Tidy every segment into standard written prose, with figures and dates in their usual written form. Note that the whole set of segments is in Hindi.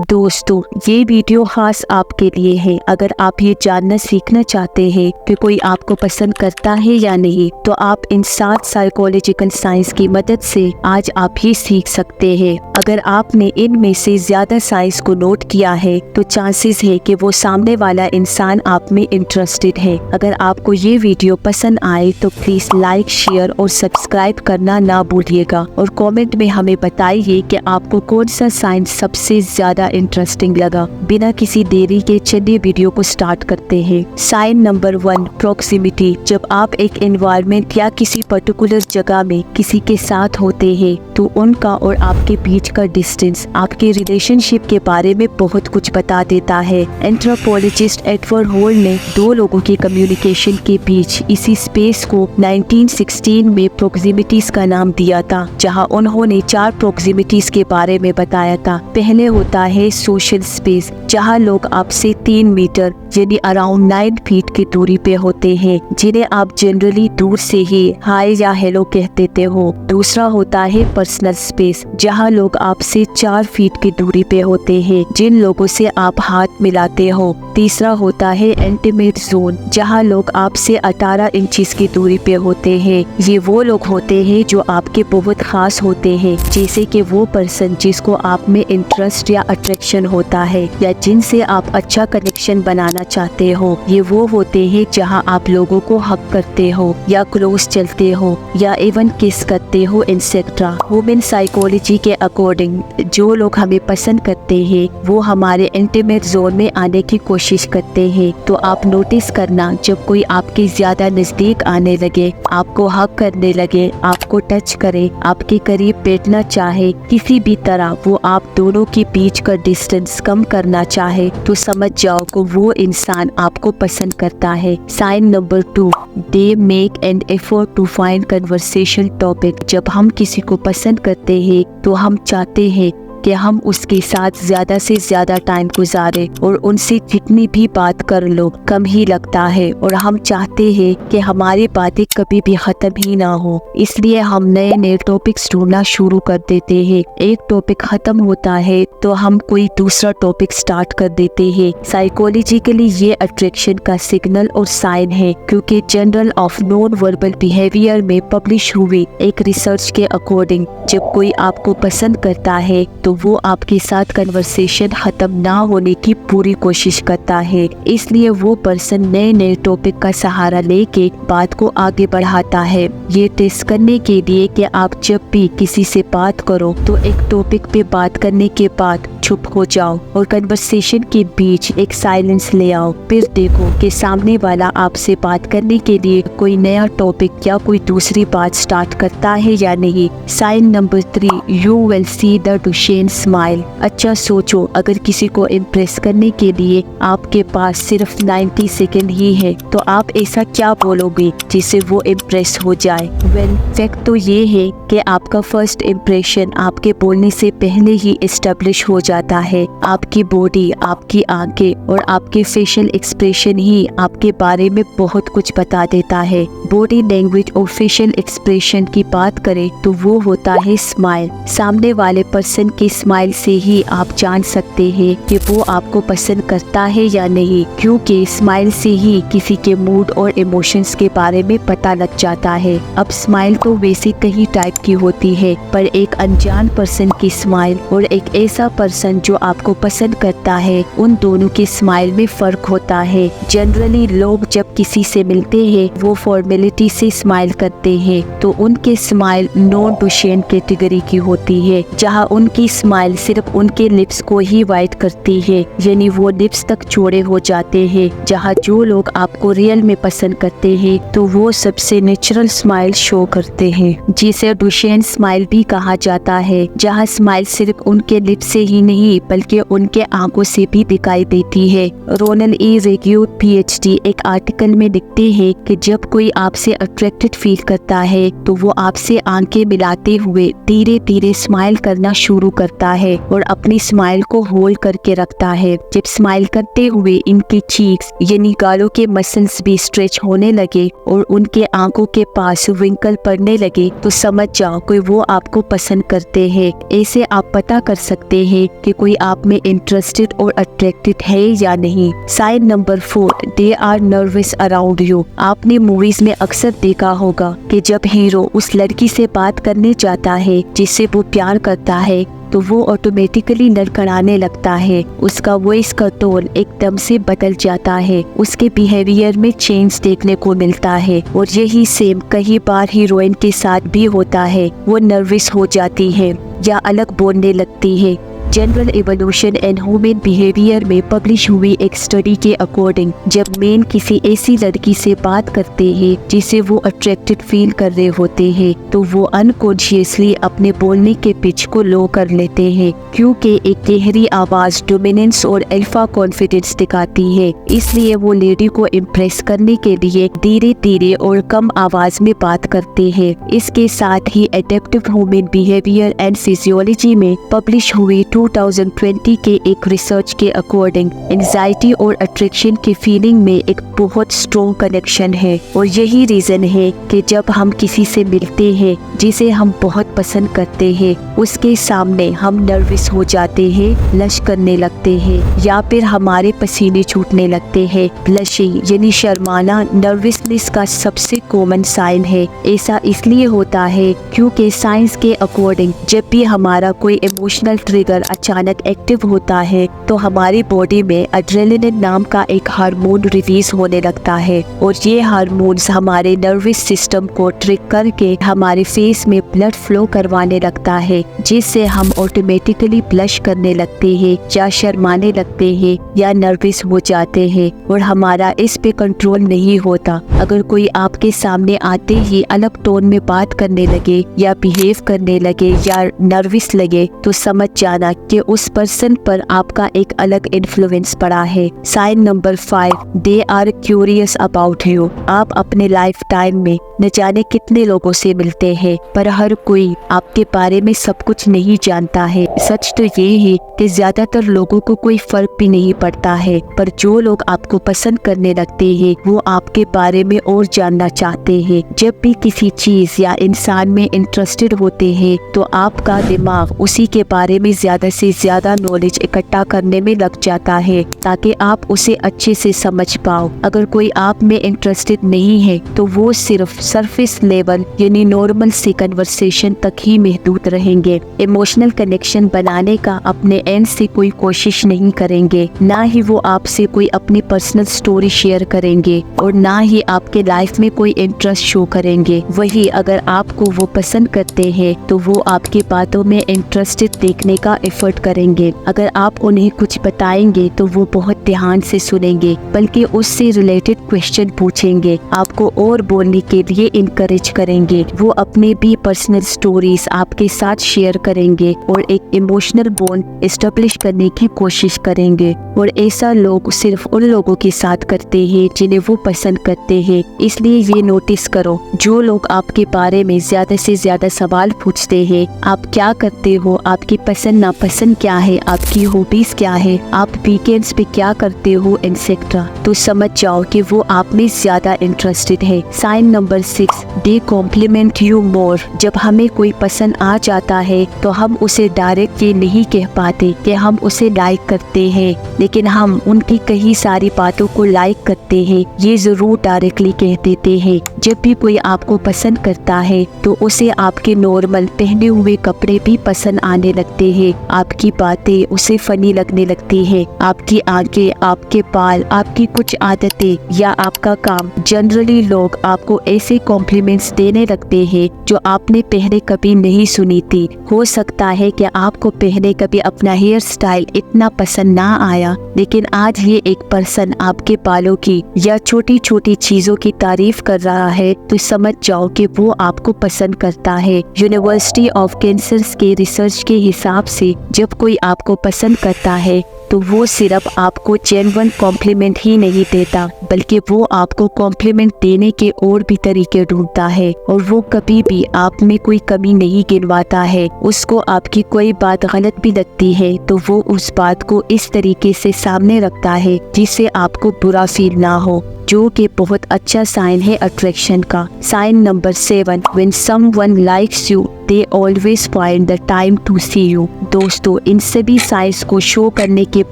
दोस्तों, ये वीडियो खास आपके लिए है। अगर आप ये जानना सीखना चाहते हैं कि कोई आपको पसंद करता है या नहीं, तो आप इन 7 साइकोलॉजिकल साइंस की मदद से आज आप ही सीख सकते हैं। अगर आपने इनमें से ज्यादा साइंस को नोट किया है तो चांसेस है कि वो सामने वाला इंसान आप में इंटरेस्टेड है। अगर आपको ये वीडियो पसंद आए तो प्लीज लाइक, शेयर और सब्सक्राइब करना ना भूलिएगा और कमेंट में हमें बताइए कि आपको कौन सा साइंस सबसे ज्यादा इंटरेस्टिंग लगा। बिना किसी देरी के चलिए वीडियो को स्टार्ट करते हैं। Sign number 1, proximity. जब आप एक एनवायरनमेंट या किसी पर्टिकुलर जगह में किसी के साथ होते हैं तो उनका और आपके बीच का डिस्टेंस आपके रिलेशनशिप के बारे में बहुत कुछ बता देता है। एंथ्रोपोलॉजिस्ट एडवर्ड हॉल ने 2 लोगों के कम्युनिकेशन के बीच इसी स्पेस को 1916 में प्रॉक्सिमिटीज का नाम दिया था, जहां उन्होंने 4 प्रॉक्सिमिटीज के बारे में बताया था। पहले होता है सोशल स्पेस, जहां लोग आपसे 3 मीटर यानी अराउंड 9 फीट की दूरी पे होते हैं, जिन्हें आप जनरली दूर से ही हाय या हेलो कह देते हो। दूसरा होता है पर्सनल स्पेस, जहां लोग आपसे 4 फीट की दूरी पे होते हैं, जिन लोगों से आप हाथ मिलाते हो। तीसरा होता है इंटीमेट जोन, जहां लोग आपसे 18 इंचेस की दूरी पे होते हैं। ये वो लोग होते हैं जो आपके बहुत खास होते हैं, जैसे कि वो पर्सन जिसको आप में इंटरेस्ट या अट्रैक्शन होता है या जिनसे आप अच्छा कनेक्शन बनाना चाहते हो। ये वो होते हैं जहां आप लोगों को हक करते हो या क्लोज चलते हो या इवन किस करते हो एक्सेट्रा। ह्यूमन साइकोलॉजी के अकॉर्डिंग जो लोग हमें पसंद करते हैं वो हमारे इंटीमेट जोन में आने की कोशिश करते हैं। तो आप नोटिस करना, जब कोई आपके ज्यादा नजदीक आने लगे, आपको हक करने लगे, आपको टच करे, आपके करीब बैठना चाहे, किसी भी तरह वो आप दोनों के बीच का डिस्टेंस कम करना चाहे, तो समझ जाओ कि वो इंसान आपको पसंद करता है। Sign number 2, they make an effort to find conversation topic. जब हम किसी को पसंद करते हैं तो हम चाहते हैं कि हम उसके साथ ज्यादा से ज्यादा टाइम गुजारे और उनसे जितनी भी बात कर लो कम ही लगता है, और हम चाहते हैं कि हमारी बातें कभी भी खत्म ही ना हो। इसलिए हम नए नए टॉपिक्स ढूंढना शुरू कर देते हैं। एक टॉपिक खत्म होता है तो हम कोई दूसरा टॉपिक स्टार्ट कर देते हैं। साइकोलॉजिकली ये अट्रैक्शन का सिग्नल और साइन है, क्योंकि journal of non verbal behaviour में पब्लिश हुई एक रिसर्च के अकॉर्डिंग जब कोई आपको पसंद करता है तो वो आपके साथ कन्वर्सेशन खत्म ना होने की पूरी कोशिश करता है। इसलिए वो पर्सन नए नए टॉपिक का सहारा लेके बात को आगे बढ़ाता है, ये टेस्ट करने के लिए कि आप जब भी किसी से बात करो तो एक टॉपिक पे बात करने के बाद चुप हो जाओ और कन्वर्सेशन के बीच एक साइलेंस ले आओ। फिर देखो कि सामने वाला आपसे बात करने के लिए कोई नया टॉपिक या कोई दूसरी बात स्टार्ट करता है या नहीं। Sign number 3, you will see the Duchenne smile. अच्छा सोचो, अगर किसी को इम्प्रेस करने के लिए आपके पास सिर्फ 90 सेकेंड ही है तो आप ऐसा क्या बोलोगे जिससे वो इम्प्रेस हो जाए। वेल, फैक्ट तो ये है कि आपका फर्स्ट इम्प्रेशन आपके बोलने से पहले ही एस्टेब्लिश हो जाता है। आपकी बॉडी, आपकी आंखें और आपके फेशियल एक्सप्रेशन ही आपके बारे में बहुत कुछ बता देता है। बॉडी लैंग्वेज और फेशियल एक्सप्रेशन की बात करें तो वो होता है स्माइल। सामने वाले पर्सन की स्माइल से ही आप जान सकते हैं कि वो आपको पसंद करता है या नहीं, क्योंकि स्माइल से ही किसी के मूड और इमोशंस के बारे में पता लग जाता है। अब स्माइल तो वैसे कई टाइप की होती है, पर एक अनजान पर्सन की स्माइल और एक ऐसा पर्सन जो आपको पसंद करता है, उन दोनों की स्माइल में फर्क होता है। जनरली लोग जब किसी से मिलते हैं वो फॉर्मेलिटी से स्माइल करते हैं, तो उनके स्माइल नॉन डुशेन कैटेगरी की होती है, जहां उनकी स्माइल सिर्फ उनके लिप्स को ही वाइट करती है, यानी वो लिप्स तक चौड़े हो जाते हैं। जहां जो लोग आपको रियल में पसंद करते हैं तो वो सबसे नेचुरल स्माइल शो करते हैं, जिसे डुशेन स्माइल भी कहा जाता है, जहां स्माइल सिर्फ उनके लिप्स से ही नहीं बल्कि उनके आंखों से भी दिखाई देती है। रोनल ई रेग्यूट PhD एक आर्टिकल में लिखते हैं कि जब कोई आपसे अट्रैक्टेड फील करता है तो वो आपसे आंखें मिलाते हुए धीरे धीरे स्माइल करना शुरू करता है और अपनी स्माइल को होल्ड करके रखता है। जब स्माइल करते हुए इनकी चीक्स यानी गालों के मसल्स भी स्ट्रेच होने लगे और उनके आंखों के पास विंकल पड़ने लगे तो समझ जाओ कि वो आपको पसंद करते हैं। ऐसे आप पता कर सकते हैं कि कोई आप में इंटरेस्टेड और अट्रैक्टेड है या नहीं। Sign number 4, they are nervous around you. आपने मूवीज में अक्सर देखा होगा कि जब हीरो उस लड़की से बात करने जाता है जिससे वो प्यार करता है तो वो ऑटोमेटिकली लड़खड़ाने लगता है, उसका वॉइस का टोन एकदम से बदल जाता है, उसके बिहेवियर में चेंज देखने को मिलता है। और यही सेम कई बार हीरोइन के साथ भी होता है, वो नर्वस हो जाती है या अलग बोलने लगती है। General evolution and human behaviour में पब्लिश हुई एक स्टडी के अकॉर्डिंग जब मेन किसी ऐसी लड़की से बात करते हैं जिसे वो अट्रैक्टेड फील कर रहे होते हैं तो वो अनकॉन्शियसली अपने बोलने के पिच को लो कर लेते हैं, क्योंकि एक गहरी आवाज डोमिनेंस और अल्फा कॉन्फिडेंस दिखाती है। इसलिए वो लेडी को इम्प्रेस करने के लिए धीरे धीरे और कम आवाज में बात करते हैं। इसके साथ ही adaptive human behaviour and physiology में पब्लिश हुई 2020 के एक रिसर्च के अकॉर्डिंग एंजाइटी और अट्रैक्शन की फीलिंग में एक बहुत स्ट्रॉन्ग कनेक्शन है। और यही रीजन है कि जब हम किसी से मिलते हैं जिसे हम बहुत पसंद करते हैं उसके सामने हम नर्वस हो जाते हैं, ब्लश करने लगते हैं या फिर हमारे पसीने छूटने लगते हैं। ब्लशिंग यानी शर्माना नर्वसनेस का सबसे कॉमन साइन है। ऐसा इसलिए होता है क्योंकि साइंस के अकॉर्डिंग जब भी हमारा कोई इमोशनल ट्रिगर अचानक एक्टिव होता है तो हमारी बॉडी में एड्रेनालिन नाम का एक हार्मोन रिलीज होने लगता है और ये हार्मोन्स हमारे नर्वस सिस्टम को ट्रिक करके हमारे फेस में ब्लड फ्लो करवाने लगता है, जिससे हम ऑटोमेटिकली ब्लश करने लगते हैं या शर्माने लगते हैं या नर्वस हो जाते हैं और हमारा इस पे कंट्रोल नहीं होता। अगर कोई आपके सामने आते ही अलग टोन में बात करने लगे या बिहेव करने लगे या नर्वस लगे तो समझ जाना कि उस पर्सन पर आपका एक अलग इन्फ्लुएंस पड़ा है। Sign number 5, they are curious about you. आप अपने लाइफ टाइम में न जाने कितने लोगों से मिलते हैं पर हर कोई आपके बारे में सब कुछ नहीं जानता है। सच तो ये है कि ज्यादातर लोगों को कोई फर्क भी नहीं पड़ता है, पर जो लोग आपको पसंद करने लगते हैं वो आपके बारे में और जानना चाहते हैं। जब भी किसी चीज या इंसान में इंटरेस्टेड होते हैं तो आपका दिमाग उसी के बारे में ज्यादा से ज्यादा नॉलेज इकट्ठा करने में लग जाता है ताकि आप उसे अच्छे से समझ पाओ। अगर कोई आप में इंटरेस्टेड नहीं है तो वो सिर्फ सरफेस लेवल यानी नॉर्मल सी कन्वर्सेशन तक ही महदूद रहेंगे। इमोशनल कनेक्शन बनाने का अपने एंड से कोई कोशिश नहीं करेंगे, ना ही वो आपसे कोई अपनी पर्सनल स्टोरी शेयर करेंगे और ना ही आपके लाइफ में कोई इंटरेस्ट शो करेंगे। वही अगर आपको वो पसंद करते हैं तो वो आपकी बातों में इंटरेस्टेड देखने का एफर्ट करेंगे। अगर आप उन्हें कुछ बताएंगे तो वो बहुत ध्यान से सुनेंगे, बल्कि उससे रिलेटेड क्वेश्चन पूछेंगे, आपको और बोलने के लिए इनकरेज करेंगे। वो अपने भी पर्सनल स्टोरीज आपके साथ शेयर करेंगे और एक इमोशनल बॉन्ड एस्टेब्लिश करने की कोशिश करेंगे। और ऐसा लोग सिर्फ उन लोगों के साथ करते हैं जिन्हें वो पसंद करते हैं। इसलिए ये नोटिस करो, जो लोग आपके बारे में ज्यादा से ज्यादा सवाल पूछते हैं, आप क्या करते हो, आपकी पसंद नापसंद क्या है, आपकी हॉबीज क्या है, आप वीकेंड्स पे क्या करते हो एक्सेट्रा, तो समझ जाओ कि वो आप में ज्यादा इंटरेस्टेड है। Sign number 6, they compliment you more. जब हमें कोई पसंद आ जाता है तो हम उसे डायरेक्ट ये नहीं कह पाते कि हम उसे लाइक करते हैं, लेकिन हम उनकी कई सारी बातों को लाइक करते हैं, ये जरूर डायरेक्टली कह देते हैं। जब भी कोई आपको पसंद करता है तो उसे आपके नॉर्मल पहने हुए कपड़े भी पसंद आने लगते हैं, आपकी बातें उसे फनी लगने लगती है, आपकी आंखें, आपके बाल, आपकी कुछ आदतें या आपका काम। जनरली लोग आपको ऐसे कॉम्प्लीमेंट्स देने लगते हैं जो आपने पहले कभी नहीं सुनी थी। हो सकता है कि आपको पहले कभी अपना हेयर स्टाइल इतना पसंद ना आया, लेकिन आज ये एक पर्सन आपके बालों की या छोटी छोटी चीजों की तारीफ कर रहा है तो समझ जाओ कि वो आपको पसंद करता है। यूनिवर्सिटी ऑफ कैंसर के रिसर्च के हिसाब से जब कोई आपको पसंद करता है तो तो वो सिर्फ आपको जेन्युइन कॉम्प्लीमेंट ही नहीं देता, बल्कि वो आपको कॉम्प्लीमेंट देने के और भी तरीके ढूंढता है। और वो कभी भी आप में कोई कमी नहीं गिनवाता है। उसको आपकी कोई बात गलत भी लगती है तो वो उस बात को इस तरीके से सामने रखता है जिससे आपको बुरा फील ना हो, जो कि बहुत अच्छा साइन है अट्रैक्शन का। Sign number 7, when someone likes you they always find the time to see you. दोस्तों, इन सभी साइंस को शो करने के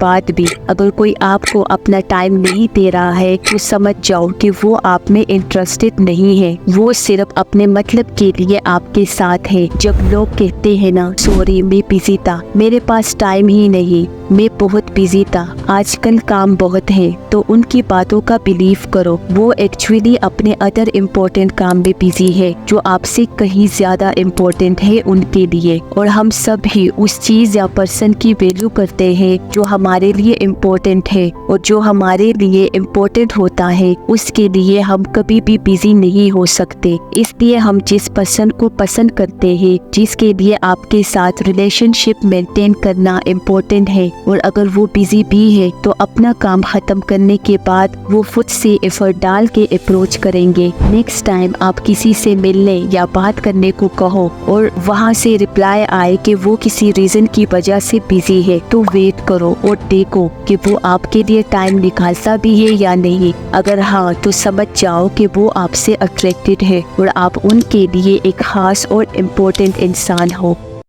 बाद भी अगर कोई आपको अपना टाइम नहीं दे रहा है तो समझ जाओ कि वो आप में इंटरेस्टेड नहीं है। वो सिर्फ अपने मतलब के लिए आपके साथ है। जब लोग कहते हैं ना, सॉरी मैं बिजी था, मेरे पास टाइम ही नहीं, मैं बहुत बिजी था, आजकल काम बहुत है, तो उनकी बातों का बिलीव करो। वो एक्चुअली अपने अदर इम्पोर्टेंट काम में बिजी है जो आपसे कहीं ज्यादा इम्पोर्टेंट है उनके लिए। और हम सब ही उस चीज या पर्सन की वैल्यू करते हैं जो हमारे लिए इम्पोर्टेंट है, और जो हमारे लिए इम्पोर्टेंट होता है उसके लिए हम कभी भी बिजी नहीं हो सकते। इसलिए हम जिस पर्सन को पसंद करते हैं, जिसके लिए आपके साथ रिलेशनशिप मेंटेन करना इम्पोर्टेंट है, और अगर वो बिजी भी है तो अपना काम खत्म करने के बाद वो खुद से एफर्ट डाल के अप्रोच करेंगे। नेक्स्ट टाइम आप किसी से मिलने या बात करने को कहो और वहाँ से रिप्लाई आए कि वो किसी रीजन की वजह से बिजी है, तो वेट करो और देखो कि वो आपके लिए टाइम निकालता भी है या नहीं। अगर हाँ, तो समझ जाओ कि वो आपसे अट्रैक्टेड है और आप उनके लिए एक खास और इम्पोर्टेंट इंसान हो।